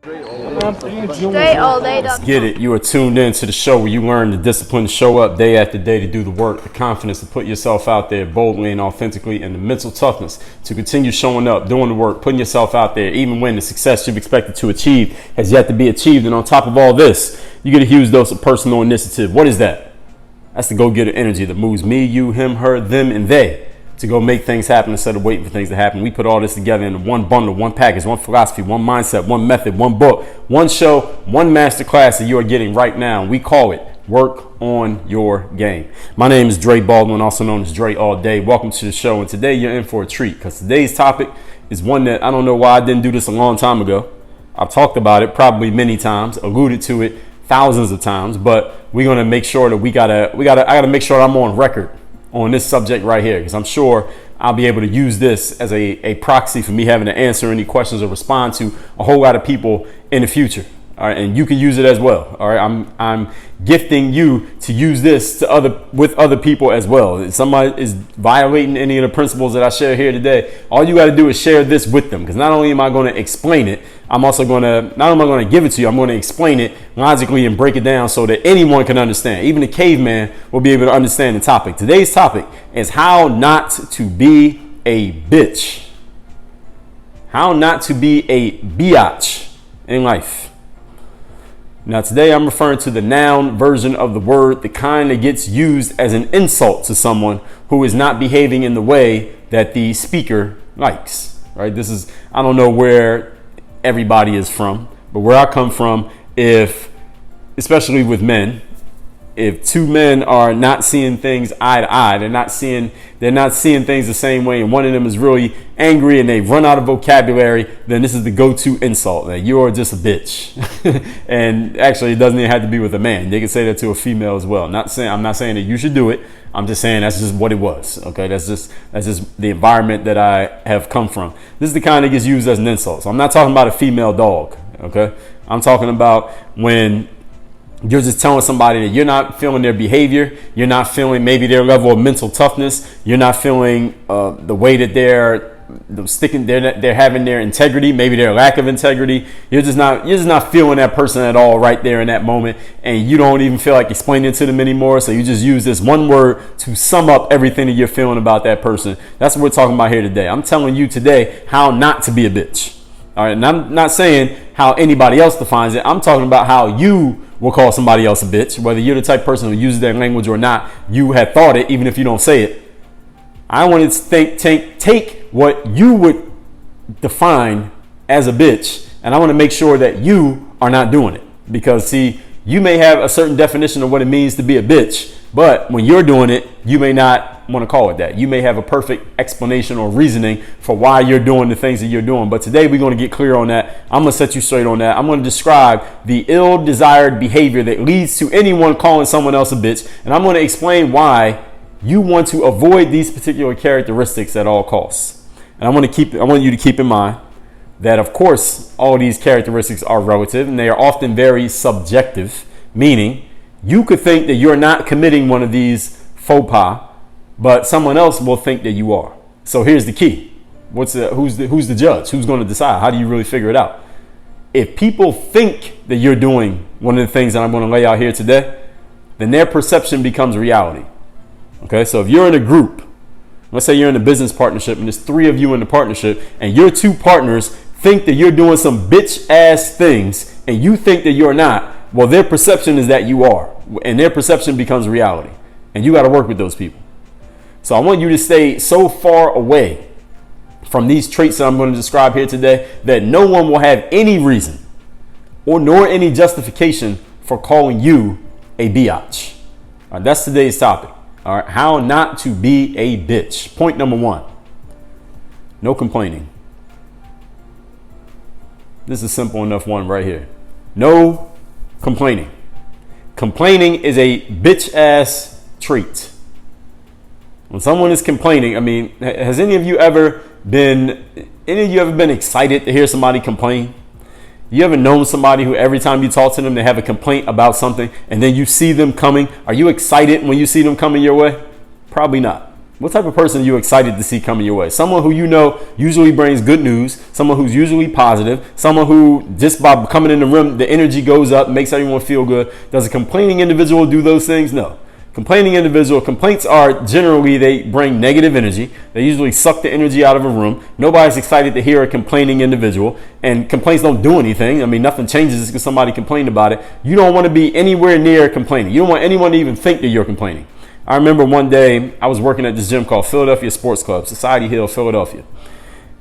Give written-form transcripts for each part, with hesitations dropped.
Straight all day. Get it. You are tuned in to the show where you learn the discipline to show up day after day to do the work, the confidence to put yourself out there boldly and authentically, and the mental toughness to continue showing up, doing the work, putting yourself out there, even when the success you've expected to achieve has yet to be achieved. And on top of all this, you get a huge dose of personal initiative. What is that? That's the go-getter energy that moves me, you, him, her, them, and they to go make things happen instead of waiting for things to happen. We put all this together in one bundle, one package, one philosophy, one mindset, one method, one book, one show, one masterclass that you are getting right now. We call it Work on Your Game. My name is Dre Baldwin, also known as Dre All Day. Welcome to the show. And today you're in for a treat because today's topic is one that I don't know why I didn't do this a long time ago. I've talked about it probably many times, alluded to it thousands of times, but we're going to make sure that I gotta make sure I'm on record on this subject right here, because I'm sure I'll be able to use this as a proxy for me having to answer any questions or respond to a whole lot of people in the future. All right, and you can use it as well. All right, I'm gifting you to use this with other people as well. If somebody is violating any of the principles that I share here today, all you got to do is share this with them, because not only am I going to explain it, not only am I going to give it to you, I'm going to explain it logically and break it down so that anyone can understand. Even a caveman will be able to understand the topic. Today's topic is how not to be a bitch. How not to be a biatch in life. Now, today I'm referring to the noun version of the word, the kind that gets used as an insult to someone who is not behaving in the way that the speaker likes. Right? I don't know where everybody is from, but where I come from, especially with men, if two men are not seeing things eye to eye, they're not seeing things the same way, and one of them is really angry and they've run out of vocabulary, then this is the go-to insult. That you're just a bitch. And actually, it doesn't even have to be with a man. They can say that to a female as well. I'm not saying that you should do it. I'm just saying that's just what it was. Okay, that's just the environment that I have come from. This is the kind that gets used as an insult. So I'm not talking about a female dog. Okay, I'm talking about when you're just telling somebody that you're not feeling their behavior, you're not feeling maybe their level of mental toughness, you're not feeling the way that they're having their integrity, maybe their lack of integrity. You're just not feeling that person at all right there in that moment, and you don't even feel like explaining it to them anymore. So you just use this one word to sum up everything that you're feeling about that person. That's what we're talking about here today. I'm telling you today how not to be a bitch. All right, and I'm not saying how anybody else defines it. I'm talking about how you will call somebody else a bitch, whether you're the type of person who uses that language or not. You have thought it, even if you don't say it. I want to take what you would define as a bitch, and I want to make sure that you are not doing it. Because, see, you may have a certain definition of what it means to be a bitch, but when you're doing it, you may not want to call it that. You may have a perfect explanation or reasoning for why you're doing the things that you're doing. But today we're going to get clear on that. I'm going to set you straight on that. I'm going to describe the ill-desired behavior that leads to anyone calling someone else a bitch, and I'm going to explain why you want to avoid these particular characteristics at all costs. And I want you to keep in mind that, of course, all these characteristics are relative and they are often very subjective, meaning you could think that you're not committing one of these faux pas, but someone else will think that you are. So here's the key. Who's the judge? Who's going to decide? How do you really figure it out? If people think that you're doing one of the things that I'm going to lay out here today, then their perception becomes reality. Okay, so if you're in a group, let's say you're in a business partnership and there's three of you in the partnership and your two partners think that you're doing some bitch ass things and you think that you're not, well, their perception is that you are, and their perception becomes reality, and you got to work with those people. So I want you to stay so far away from these traits that I'm going to describe here today that no one will have any reason nor any justification for calling you a biatch. All right, that's today's topic. All right, how not to be a bitch. Point number one, no complaining. This is a simple enough one right here. No complaining. Complaining is a bitch ass trait. When someone is complaining, I mean, has any of you ever been excited to hear somebody complain? You ever known somebody who every time you talk to them, they have a complaint about something and then you see them coming? Are you excited when you see them coming your way? Probably not. What type of person are you excited to see coming your way? Someone who you know usually brings good news, someone who's usually positive, someone who just by coming in the room, the energy goes up, makes everyone feel good. Does a complaining individual do those things? No. Complaints are generally, they bring negative energy. They usually suck the energy out of a room. Nobody's excited to hear a complaining individual, and complaints don't do anything. I mean, nothing changes just because somebody complained about it. You don't want to be anywhere near complaining. You don't want anyone to even think that you're complaining. I remember one day I was working at this gym called Philadelphia Sports Club, Society Hill, Philadelphia.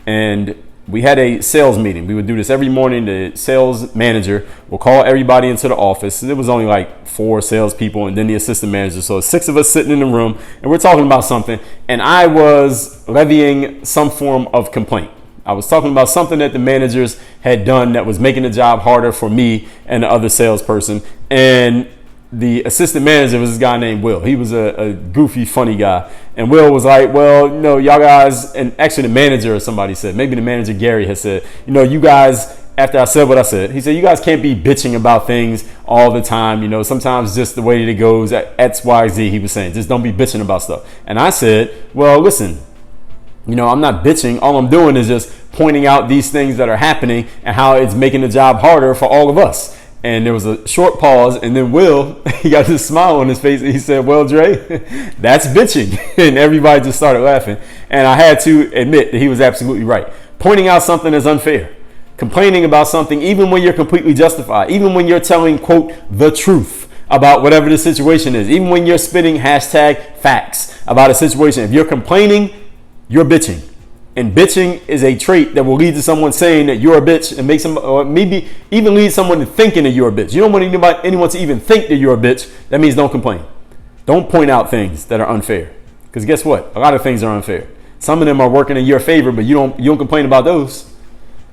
And we had a sales meeting. We would do this every morning. The sales manager will call everybody into the office. There was only like 4 salespeople and then the assistant manager. So 6 of us sitting in the room and we're talking about something. And I was levying some form of complaint. I was talking about something that the managers had done that was making the job harder for me and the other salesperson. And the assistant manager was this guy named Will. He was a goofy, funny guy. And Will was like, well, you know, y'all guys, and actually the manager or somebody said, maybe the manager Gary had said, you know, you guys, after I said what I said, he said, you guys can't be bitching about things all the time. You know, sometimes just the way that it goes at X, Y, Z, he was saying, just don't be bitching about stuff. And I said, well, listen, you know, I'm not bitching. All I'm doing is just pointing out these things that are happening and how it's making the job harder for all of us. And there was a short pause, and then Will, he got this smile on his face, and he said, well, Dre, that's bitching. And everybody just started laughing. And I had to admit that he was absolutely right. Pointing out something is unfair. Complaining about something, even when you're completely justified, even when you're telling, quote, the truth about whatever the situation is, even when you're spitting hashtag facts about a situation, if you're complaining, you're bitching. And bitching is a trait that will lead to someone saying that you're a bitch and make some, or maybe even lead someone to thinking that you're a bitch. You don't want anyone to even think that you're a bitch. That means don't complain. Don't point out things that are unfair. Because guess what? A lot of things are unfair. Some of them are working in your favor, but you don't complain about those.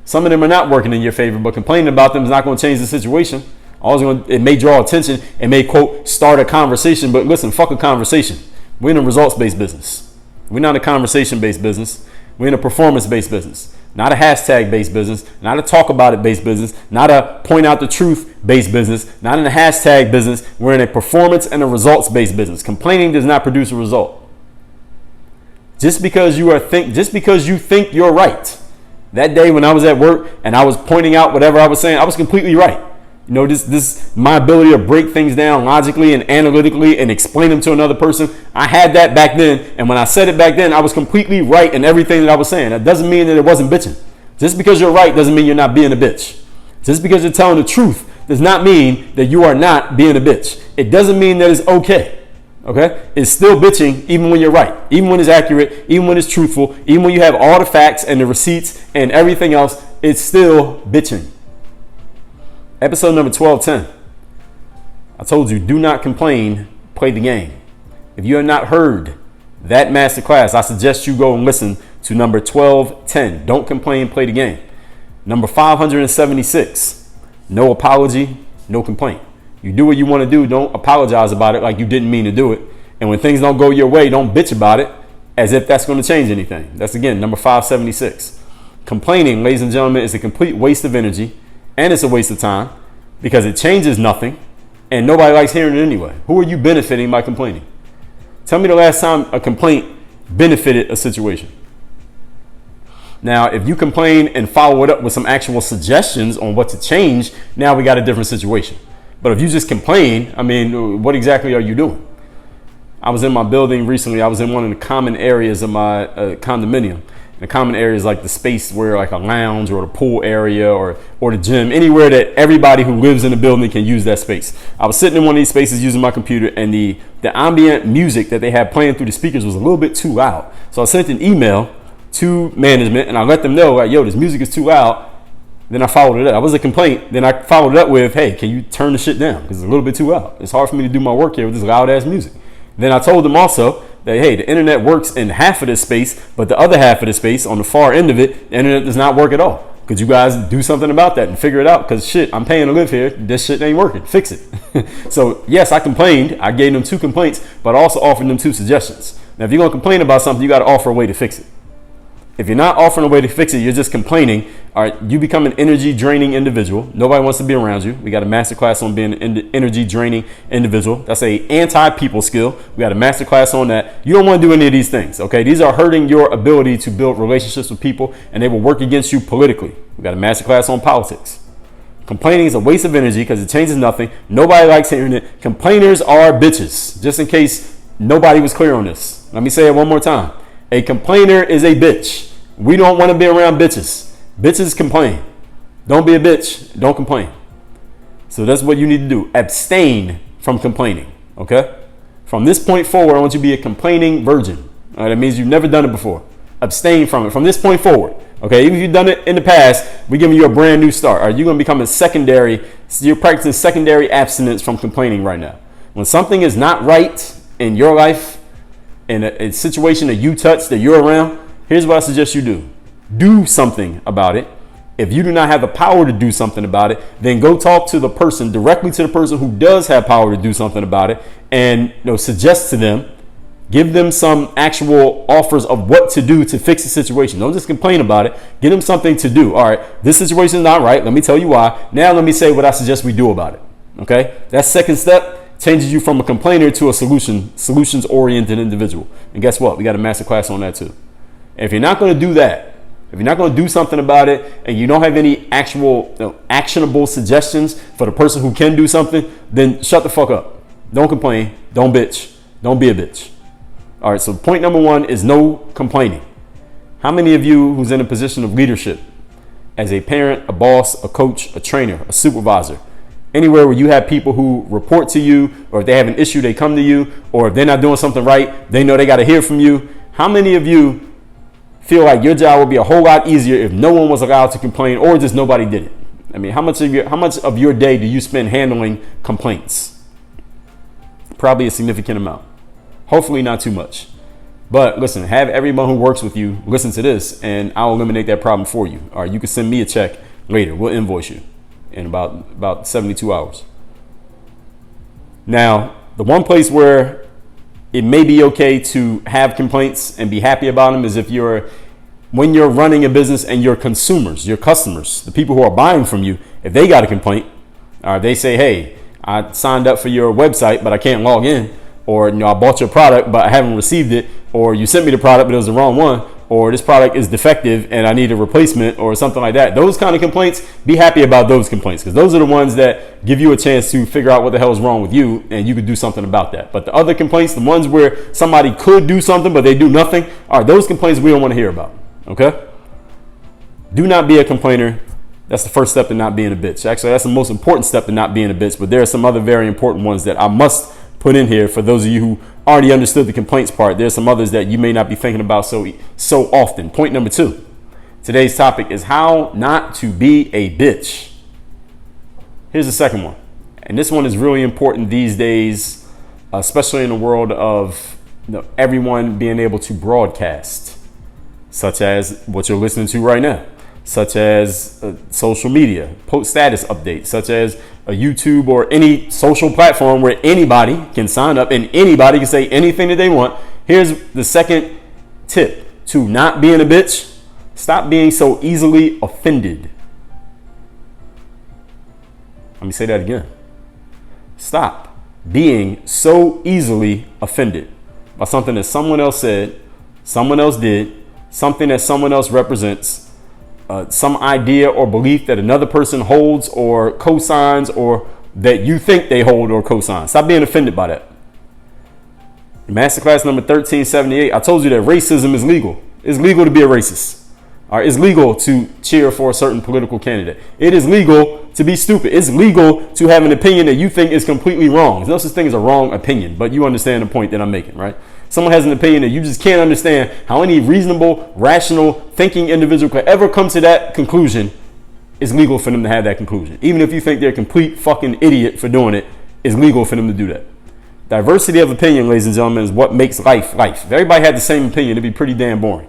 Some of them are not working in your favor, but complaining about them is not going to change the situation. It may draw attention. It may, quote, start a conversation. But listen, fuck a conversation. We're in a results-based business. We're not a conversation-based business. We're in a performance-based business, not a hashtag-based business, not a talk-about-it-based business, not a point-out-the-truth-based business, not in a hashtag business. We're in a performance and a results-based business. Complaining does not produce a result. Just because you think you're right. That day when I was at work and I was pointing out whatever I was saying, I was completely right. You know, this my ability to break things down logically and analytically and explain them to another person. I had that back then, and when I said it back then, I was completely right in everything that I was saying. That doesn't mean that it wasn't bitching. Just because you're right doesn't mean you're not being a bitch. Just because you're telling the truth does not mean that you are not being a bitch. It doesn't mean that it's okay. Okay? It's still bitching even when you're right, even when it's accurate, even when it's truthful, even when you have all the facts and the receipts and everything else, it's still bitching. Episode number 1210. I told you, do not complain, play the game. If you have not heard that masterclass, I suggest you go and listen to number 1210. Don't complain, play the game. Number 576. No apology, no complaint. You do what you want to do. Don't apologize about it like you didn't mean to do it. And when things don't go your way, don't bitch about it as if that's going to change anything. That's, again, number 576. Complaining, ladies and gentlemen, is a complete waste of energy. And it's a waste of time because it changes nothing and nobody likes hearing it anyway. Who are you benefiting by complaining? Tell me the last time a complaint benefited a situation. Now, if you complain and follow it up with some actual suggestions on what to change, now we got a different situation. But if you just complain, I mean, what exactly are you doing? I was in my building recently. I was in one of the common areas of my condominium. The common area is like the space where like a lounge or the pool area or the gym, anywhere that everybody who lives in the building can use that space. I was sitting in one of these spaces using my computer, and the ambient music that they had playing through the speakers was a little bit too loud. So I sent an email to management and I let them know, like, yo, this music is too loud. Then I followed it up. That was a complaint. Then I followed it up with, hey, can you turn the shit down? Because it's a little bit too loud. It's hard for me to do my work here with this loud ass music. Then I told them also that, hey, the internet works in half of this space, but the other half of the space on the far end of it, the internet does not work at all. Could you guys do something about that and figure it out? Because shit, I'm paying to live here. This shit ain't working. Fix it. So yes, I complained. I gave them 2 complaints, but I also offered them 2 suggestions. Now, if you're going to complain about something, you got to offer a way to fix it. If you're not offering a way to fix it, you're just complaining. All right, you become an energy draining individual. Nobody wants to be around you. We got a masterclass on being an energy draining individual. That's a anti-people skill. We got a masterclass on that. You don't want to do any of these things, okay? These are hurting your ability to build relationships with people, and they will work against you politically. We got a masterclass on politics. Complaining is a waste of energy because it changes nothing. Nobody likes hearing it. Complainers are bitches. Just in case nobody was clear on this, let me say it one more time. A complainer is a bitch. We don't want to be around bitches. Bitches complain. Don't be a bitch. Don't complain. So that's what you need to do. Abstain from complaining. Okay? From this point forward, I want you to be a complaining virgin. All right? That means you've never done it before. Abstain from it. From this point forward. Okay? Even if you've done it in the past, we're giving you a brand new start. All right? You're going to become a secondary. You're practicing secondary abstinence from complaining right now. When something is not right in your life, in a situation that you touch, that you're around, here's what I suggest you do. Do something about it. If you do not have the power to do something about it, then go talk to the person, directly to the person who does have power to do something about it, and suggest to them, give them some actual offers of what to do to fix the situation. Don't just complain about it. Give them something to do. All right, this situation is not right. Let me tell you why. Now let me say what I suggest we do about it. Okay, that's second step. Changes you from a complainer to a solutions-oriented individual. And guess what? We got a masterclass on that too. And if you're not going to do that, if you're not going to do something about it, and you don't have any actual actionable suggestions for the person who can do something, then shut the fuck up. Don't complain. Don't bitch. Don't be a bitch. All right, so point number 1 is no complaining. How many of you who's in a position of leadership, as a parent, a boss, a coach, a trainer, a supervisor, anywhere where you have people who report to you, or if they have an issue, they come to you, or if they're not doing something right, they know they got to hear from you. How many of you feel like your job would be a whole lot easier if no one was allowed to complain, or just nobody did it? I mean, how much of your day do you spend handling complaints? Probably a significant amount. Hopefully not too much. But listen, have everyone who works with you listen to this, and I'll eliminate that problem for you. All right, you can send me a check later. We'll invoice you in about 72 hours. Now, the one place where it may be okay to have complaints and be happy about them is when you're running a business and your consumers, your customers, the people who are buying from you, if they got a complaint, or they say, hey, I signed up for your website, but I can't log in, or I bought your product, but I haven't received it, or you sent me the product, but it was the wrong one, or this product is defective and I need a replacement, or something like that. Those kind of complaints, be happy about those complaints, because those are the ones that give you a chance to figure out what the hell is wrong with you, and you could do something about that. But the other complaints, the ones where somebody could do something but they do nothing, all right, those complaints we don't want to hear about. Okay? Do not be a complainer. That's the first step to not being a bitch. Actually, that's the most important step to not being a bitch, but there are some other very important ones that I must put in here for those of you who already understood the complaints part. There's some others that you may not be thinking about so often. Point number 2. Today's topic is how not to be a bitch. Here's the second one. And this one is really important these days, especially in the world of everyone being able to broadcast, such as what you're listening to right now, such as social media, post status updates, such as a YouTube or any social platform where anybody can sign up and anybody can say anything that they want. Here's the second tip to not being a bitch. Stop being so easily offended. Let me say that again. Stop being so easily offended by something that someone else said, someone else did, something that someone else represents, some idea or belief that another person holds or cosigns, or that you think they hold or cosign. Stop being offended by that. Masterclass number 1378, I told you that racism is legal. It's legal to be a racist. All right, it's legal to cheer for a certain political candidate. It is legal to be stupid. It's legal to have an opinion that you think is completely wrong. There's no such thing as a wrong opinion, but you understand the point that I'm making, right? Someone has an opinion that you just can't understand how any reasonable, rational, thinking individual could ever come to that conclusion. It's legal for them to have that conclusion. Even if you think they're a complete fucking idiot for doing it, it's legal for them to do that. Diversity of opinion, ladies and gentlemen, is what makes life life. If everybody had the same opinion, it'd be pretty damn boring.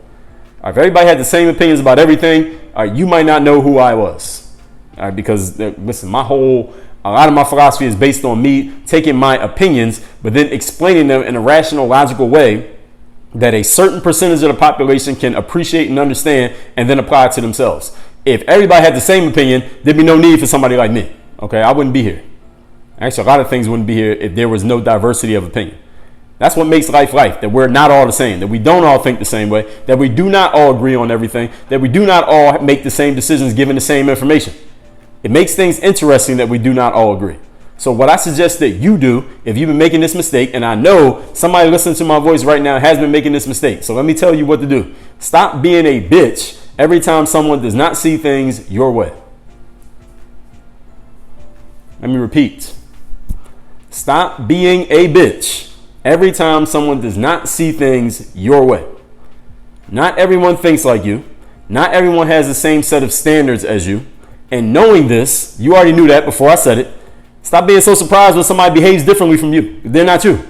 All right, if everybody had the same opinions about everything, all right, you might not know who I was. All right, because listen, a lot of my philosophy is based on me taking my opinions, but then explaining them in a rational, logical way that a certain percentage of the population can appreciate and understand and then apply it to themselves. If everybody had the same opinion, there'd be no need for somebody like me. Okay, I wouldn't be here. Actually, a lot of things wouldn't be here if there was no diversity of opinion. That's what makes life, that we're not all the same, that we don't all think the same way, that we do not all agree on everything, that we do not all make the same decisions given the same information. It makes things interesting that we do not all agree. So what I suggest that you do, if you've been making this mistake, and I know somebody listening to my voice right now has been making this mistake, so let me tell you what to do. Stop being a bitch every time someone does not see things your way. Let me repeat. Stop being a bitch every time someone does not see things your way. Not everyone thinks like you. Not everyone has the same set of standards as you. And knowing this, you already knew that before I said it. Stop being so surprised when somebody behaves differently from you. They're not you.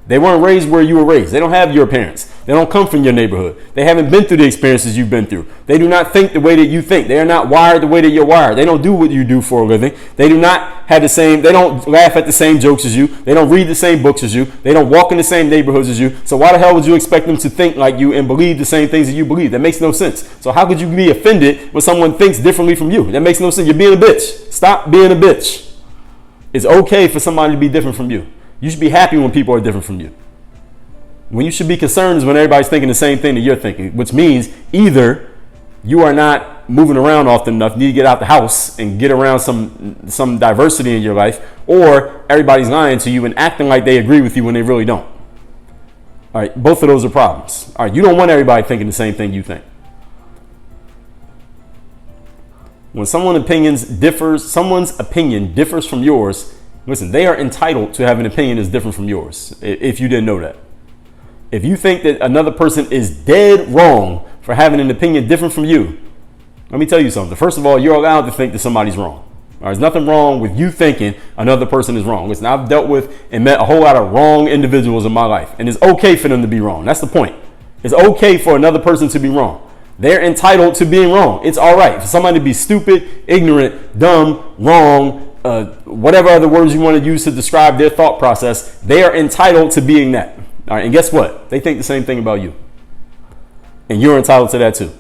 They weren't raised where you were raised. They don't have your parents. They don't come from your neighborhood. They haven't been through the experiences you've been through. They do not think the way that you think. They are not wired the way that you're wired. They don't do what you do for a living. They do not have they don't laugh at the same jokes as you. They don't read the same books as you. They don't walk in the same neighborhoods as you. So why the hell would you expect them to think like you and believe the same things that you believe? That makes no sense. So how could you be offended when someone thinks differently from you? That makes no sense. You're being a bitch. Stop being a bitch. It's okay for somebody to be different from you. You should be happy when people are different from you. When you should be concerned is when everybody's thinking the same thing that you're thinking, which means either you are not moving around often enough, need to get out the house and get around some diversity in your life, or everybody's lying to you and acting like they agree with you when they really don't. All right, both of those are problems. All right, you don't want everybody thinking the same thing you think. When someone's opinion differs from yours, listen, they are entitled to have an opinion that's different from yours, if you didn't know that. If you think that another person is dead wrong for having an opinion different from you, let me tell you something. First of all, you're allowed to think that somebody's wrong. All right, there's nothing wrong with you thinking another person is wrong. Listen, I've dealt with and met a whole lot of wrong individuals in my life, and it's okay for them to be wrong. That's the point. It's okay for another person to be wrong. They're entitled to being wrong. It's all right for somebody to be stupid, ignorant, dumb, wrong, whatever other words you want to use to describe their thought process. They are entitled to being that. All right, and guess what? They think the same thing about you. And you're entitled to that too.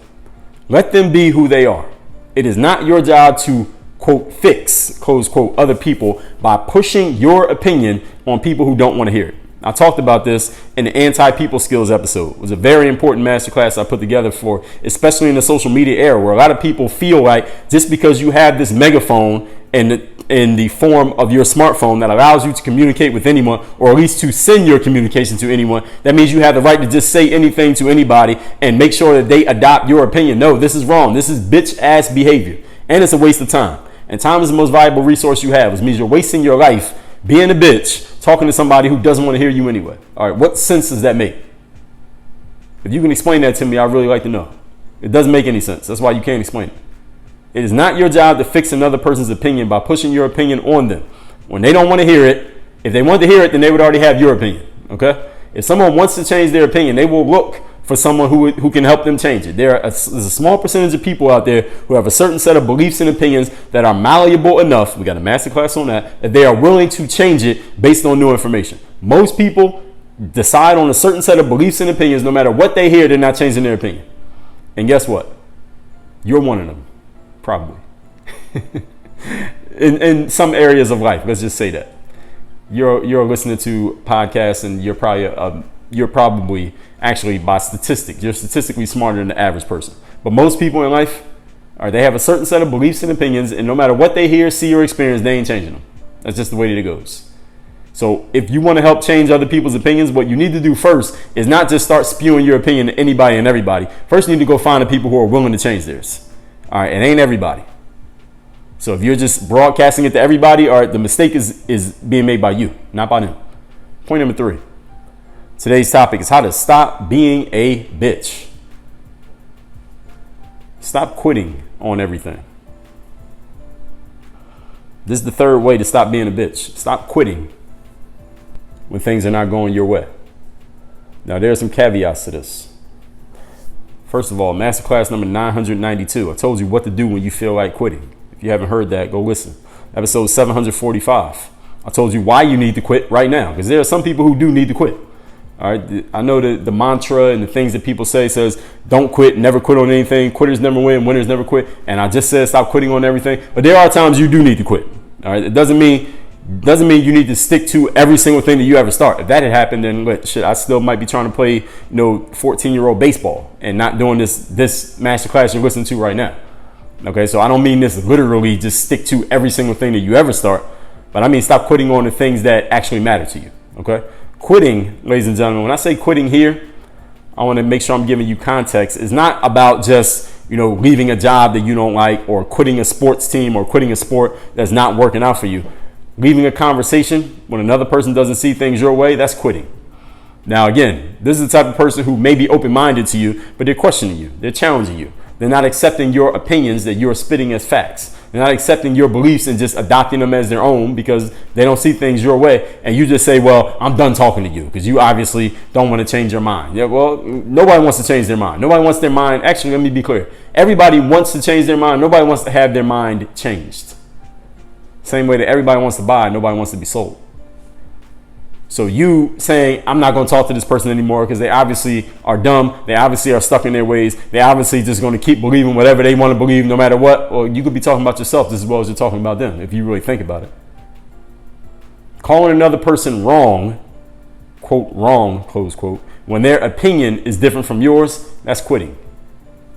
Let them be who they are. It is not your job to, quote, fix, close quote, other people by pushing your opinion on people who don't want to hear it. I talked about this in the anti-people skills episode. It was a very important masterclass I put together for, especially in the social media era, where a lot of people feel like just because you have this megaphone in the form of your smartphone that allows you to communicate with anyone, or at least to send your communication to anyone, that means you have the right to just say anything to anybody and make sure that they adopt your opinion. No, this is wrong. This is bitch ass behavior, and it's a waste of time. And time is the most valuable resource you have, which means you're wasting your life being a bitch, talking to somebody who doesn't want to hear you anyway. All right, what sense does that make? If you can explain that to me, I'd really like to know. It doesn't make any sense. That's why you can't explain it. It is not your job to fix another person's opinion by pushing your opinion on them. When they don't want to hear it, if they want to hear it, then they would already have your opinion, okay? If someone wants to change their opinion, they will look for someone who can help them change it. There's a small percentage of people out there who have a certain set of beliefs and opinions that are malleable enough, we got a masterclass on that they are willing to change it based on new information. Most people decide on a certain set of beliefs and opinions. No matter what they hear, they're not changing their opinion. And guess what? You're one of them, probably. in some areas of life, let's just say that. You're listening to podcasts and you're probably actually, by statistics, you're statistically smarter than the average person. But most people in life, they have a certain set of beliefs and opinions, and no matter what they hear, see, or experience, they ain't changing them. That's just the way that it goes. So if you want to help change other people's opinions, what you need to do first is not just start spewing your opinion to anybody and everybody. First, you need to go find the people who are willing to change theirs. All right, it ain't everybody. So if you're just broadcasting it to everybody, all right, the mistake is being made by you, not by them. Point number 3. Today's topic is how to stop being a bitch. Stop quitting on everything. This is the third way to stop being a bitch. Stop quitting when things are not going your way. Now, there are some caveats to this. First of all, masterclass number 992. I told you what to do when you feel like quitting. If you haven't heard that, go listen. Episode 745. I told you why you need to quit right now, because there are some people who do need to quit. All right. I know the mantra and the things that people say says, don't quit, never quit on anything. Quitters never win, winners never quit. And I just said stop quitting on everything. But there are times you do need to quit. All right. It doesn't mean you need to stick to every single thing that you ever start. If that had happened, then I still might be trying to play, 14-year-old baseball and not doing this master class you're listening to right now. Okay, so I don't mean this literally just stick to every single thing that you ever start, but I mean stop quitting on the things that actually matter to you. Okay, quitting, ladies and gentlemen, when I say quitting here, I want to make sure I'm giving you context. It's not about just leaving a job that you don't like, or quitting a sports team, or quitting a sport that's not working out for you. Leaving a conversation when another person doesn't see things your way, that's quitting. Now, again, this is the type of person who may be open-minded to you, but they're questioning you. They're challenging you. They're not accepting your opinions that you're spitting as facts. They're not accepting your beliefs and just adopting them as their own because they don't see things your way. And you just say, well, I'm done talking to you because you obviously don't want to change your mind. Yeah, well, nobody wants to change their mind. Nobody wants their mind. Actually, let me be clear. Everybody wants to change their mind. Nobody wants to have their mind changed. Same way that everybody wants to buy, nobody wants to be sold. So you saying, I'm not going to talk to this person anymore because they obviously are dumb. They obviously are stuck in their ways. They obviously just going to keep believing whatever they want to believe no matter what. Well, you could be talking about yourself just as well as you're talking about them if you really think about it. Calling another person wrong, quote, wrong, close quote, when their opinion is different from yours, that's quitting.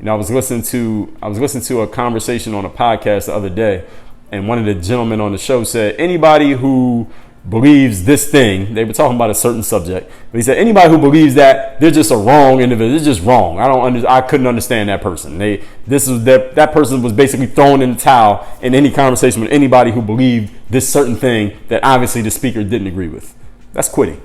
I was listening to a conversation on a podcast the other day, and one of the gentlemen on the show said, anybody who believes this thing, they were talking about a certain subject, but he said anybody who believes that, they're just a wrong individual. They're just wrong. I couldn't understand that person. That person was basically thrown in the towel in any conversation with anybody who believed this certain thing that obviously the speaker didn't agree with. That's quitting.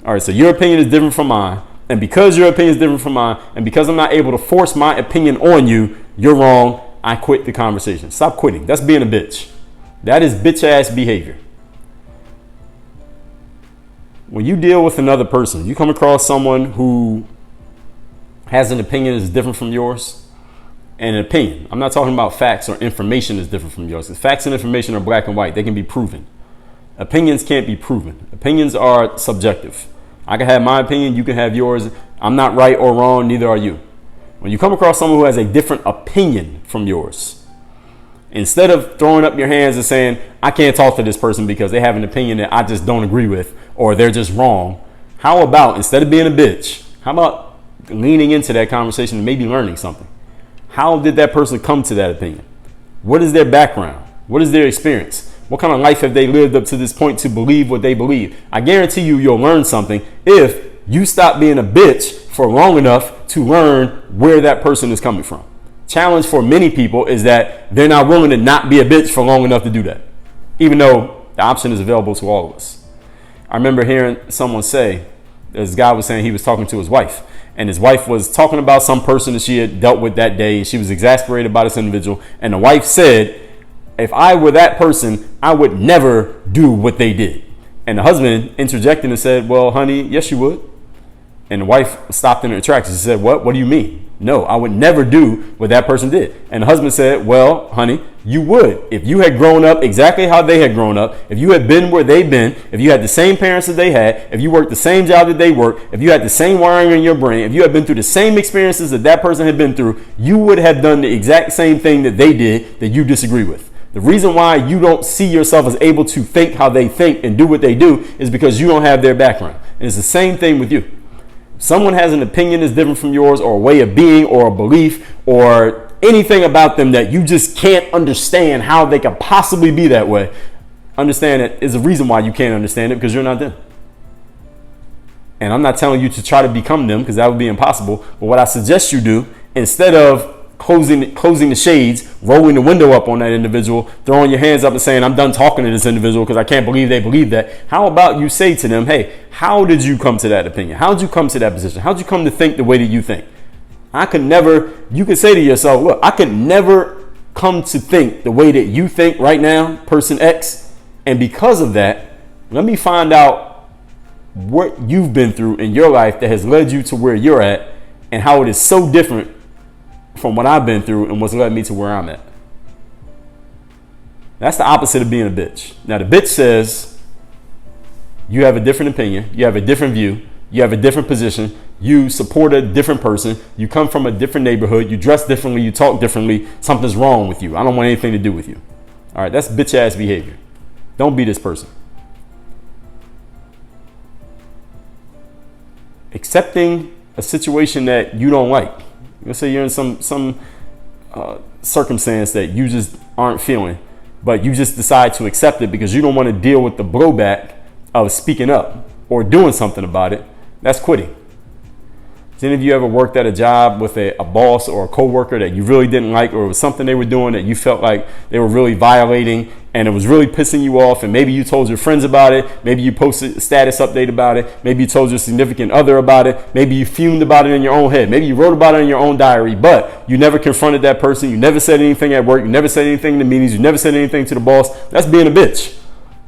All right, so your opinion is different from mine, and because your opinion is different from mine, and because I'm not able to force my opinion on you, you're wrong. I quit the conversation. Stop quitting. That's being a bitch. That is bitch ass behavior. When you deal with another person, you come across someone who has an opinion that's different from yours, and an opinion. I'm not talking about facts or information that's different from yours. Because facts and information are black and white. They can be proven. Opinions can't be proven. Opinions are subjective. I can have my opinion. You can have yours. I'm not right or wrong. Neither are you. When you come across someone who has a different opinion from yours, instead of throwing up your hands and saying, I can't talk to this person because they have an opinion that I just don't agree with, or they're just wrong, how about, instead of being a bitch, how about leaning into that conversation and maybe learning something? How did that person come to that opinion? What is their background? What is their experience? What kind of life have they lived up to this point to believe what they believe? I guarantee you'll learn something if you stop being a bitch for long enough to learn where that person is coming from. Challenge for many people is that they're not willing to not be a bitch for long enough to do that, even though the option is available to all of us. I remember hearing someone say, this guy was saying he was talking to his wife, and his wife was talking about some person that she had dealt with that day, and she was exasperated by this individual, and the wife said, if I were that person, I would never do what they did. And the husband interjected and said, well, honey, yes, you would. And the wife stopped in her tracks and said, what? What do you mean? No, I would never do what that person did. And the husband said, well, honey, you would. If you had grown up exactly how they had grown up, if you had been where they've been, if you had the same parents that they had, if you worked the same job that they worked, if you had the same wiring in your brain, if you had been through the same experiences that that person had been through, you would have done the exact same thing that they did that you disagree with. The reason why you don't see yourself as able to think how they think and do what they do is because you don't have their background. And it's the same thing with you. Someone has an opinion that's different from yours, or a way of being, or a belief, or anything about them that you just can't understand how they could possibly be that way. Understand that is a reason why you can't understand it, because you're not them. And I'm not telling you to try to become them, because that would be impossible. But what I suggest you do, instead of closing the shades, rolling the window up on that individual, throwing your hands up and saying, I'm done talking to this individual because I can't believe they believe that. How about you say to them, hey, how did you come to that opinion? How did you come to that position? How did you come to think the way that you think? You could say to yourself, look, I could never come to think the way that you think right now, person X. And because of that, let me find out what you've been through in your life that has led you to where you're at, and how it is so different from what I've been through and what's led me to where I'm at. That's the opposite of being a bitch. Now, the bitch says you have a different opinion, you have a different view, You have a different position. You support a different person. You come from a different neighborhood. You dress differently. You talk differently. Something's wrong with you. I don't want anything to do with you. All right, that's bitch ass behavior. Don't be this person. Accepting a situation that you don't like. Let's say you're in some circumstance that you just aren't feeling, but you just decide to accept it because you don't want to deal with the blowback of speaking up or doing something about it. That's quitting. Has any of you ever worked at a job with a boss or a coworker that you really didn't like, or it was something they were doing that you felt like they were really violating and it was really pissing you off, and maybe you told your friends about it, maybe you posted a status update about it, maybe you told your significant other about it, maybe you fumed about it in your own head, maybe you wrote about it in your own diary, but you never confronted that person, you never said anything at work, you never said anything in the meetings, you never said anything to the boss. That's being a bitch.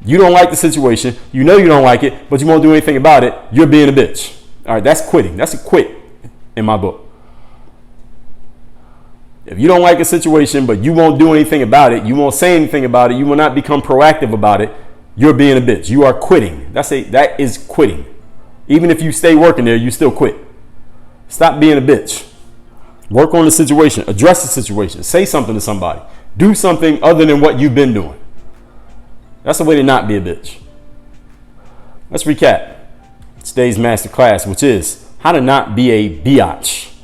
You don't like the situation, you know you don't like it, but you won't do anything about it. You're being a bitch. All right, that's quitting. That's a quit in my book. If you don't like a situation, but you won't do anything about it, you won't say anything about it, you will not become proactive about it, you're being a bitch. You are quitting. That is quitting. Even if you stay working there, you still quit. Stop being a bitch. Work on the situation. Address the situation. Say something to somebody. Do something other than what you've been doing. That's the way to not be a bitch. Let's recap today's master class, which is how to not be a biatch.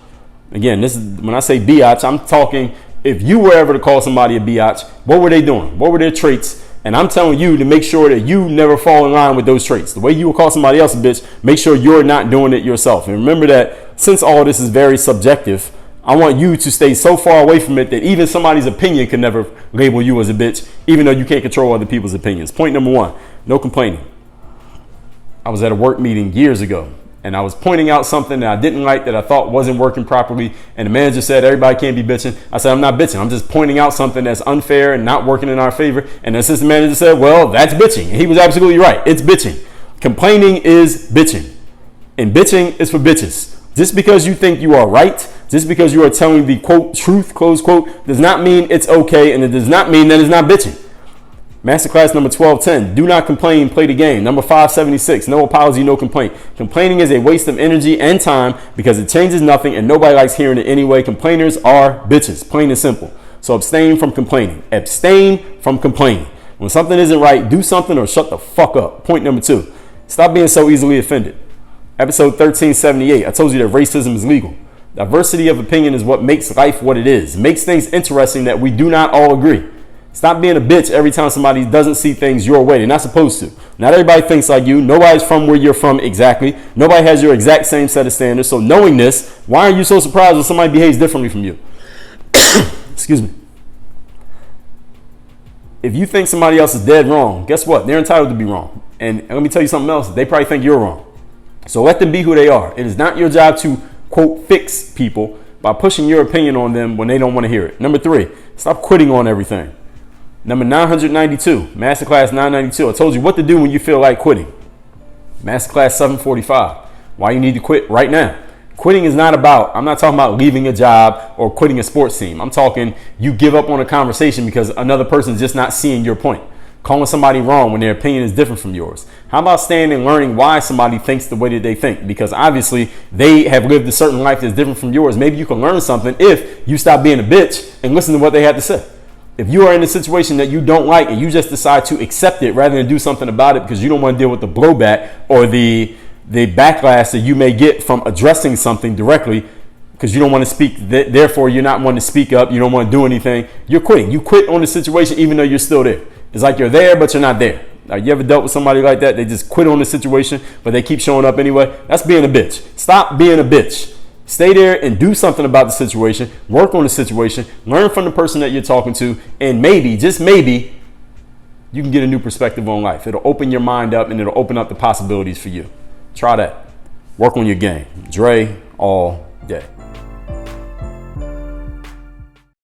Again, this is when I say biatch, I'm talking if you were ever to call somebody a biatch, what were they doing? What were their traits? And I'm telling you to make sure that you never fall in line with those traits. The way you will call somebody else a bitch, make sure you're not doing it yourself. And remember that since all this is very subjective, I want you to stay so far away from it that even somebody's opinion can never label you as a bitch, even though you can't control other people's opinions. Point number one, no complaining. I was at a work meeting years ago, and I was pointing out something that I didn't like that I thought wasn't working properly. And the manager said, everybody can't be bitching. I said, I'm not bitching. I'm just pointing out something that's unfair and not working in our favor. And the assistant manager said, well, that's bitching. And he was absolutely right. It's bitching. Complaining is bitching. And bitching is for bitches. Just because you think you are right, just because you are telling the quote truth, close quote, does not mean it's okay. And it does not mean that it's not bitching. Masterclass number 1210, do not complain, play the game. Number 576, no apology, no complaint. Complaining is a waste of energy and time because it changes nothing and nobody likes hearing it anyway. Complainers are bitches, plain and simple. So abstain from complaining. Abstain from complaining. When something isn't right, do something or shut the fuck up. Point number two, stop being so easily offended. Episode 1378, I told you that racism is legal. Diversity of opinion is what makes life what it is. It makes things interesting that we do not all agree. Stop being a bitch every time somebody doesn't see things your way. They're not supposed to. Not everybody thinks like you. Nobody's from where you're from exactly. Nobody has your exact same set of standards. So knowing this, why are you so surprised when somebody behaves differently from you? Excuse me. If you think somebody else is dead wrong, guess what? They're entitled to be wrong. And let me tell you something else. They probably think you're wrong. So let them be who they are. It is not your job to, quote, fix people by pushing your opinion on them when they don't want to hear it. Number three, stop quitting on everything. Number 992, Masterclass 992. I told you what to do when you feel like quitting. Masterclass 745, why you need to quit right now. Quitting is not about, I'm not talking about leaving a job or quitting a sports team. I'm talking you give up on a conversation because another person's just not seeing your point. Calling somebody wrong when their opinion is different from yours. How about staying and learning why somebody thinks the way that they think? Because obviously they have lived a certain life that's different from yours. Maybe you can learn something if you stop being a bitch and listen to what they have to say. If you are in a situation that you don't like and you just decide to accept it rather than do something about it because you don't want to deal with the blowback or the backlash that you may get from addressing something directly because you don't want to speak, therefore you're not wanting to speak up, you don't want to do anything, you're quitting. You quit on the situation even though you're still there. It's like you're there, but you're not there. Like, you ever dealt with somebody like that? They just quit on the situation, but they keep showing up anyway. That's being a bitch. Stop being a bitch. Stay there and do something about the situation. Work on the situation. Learn from the person that you're talking to. And maybe, just maybe, you can get a new perspective on life. It'll open your mind up and it'll open up the possibilities for you. Try that. Work on your game. Dre all day.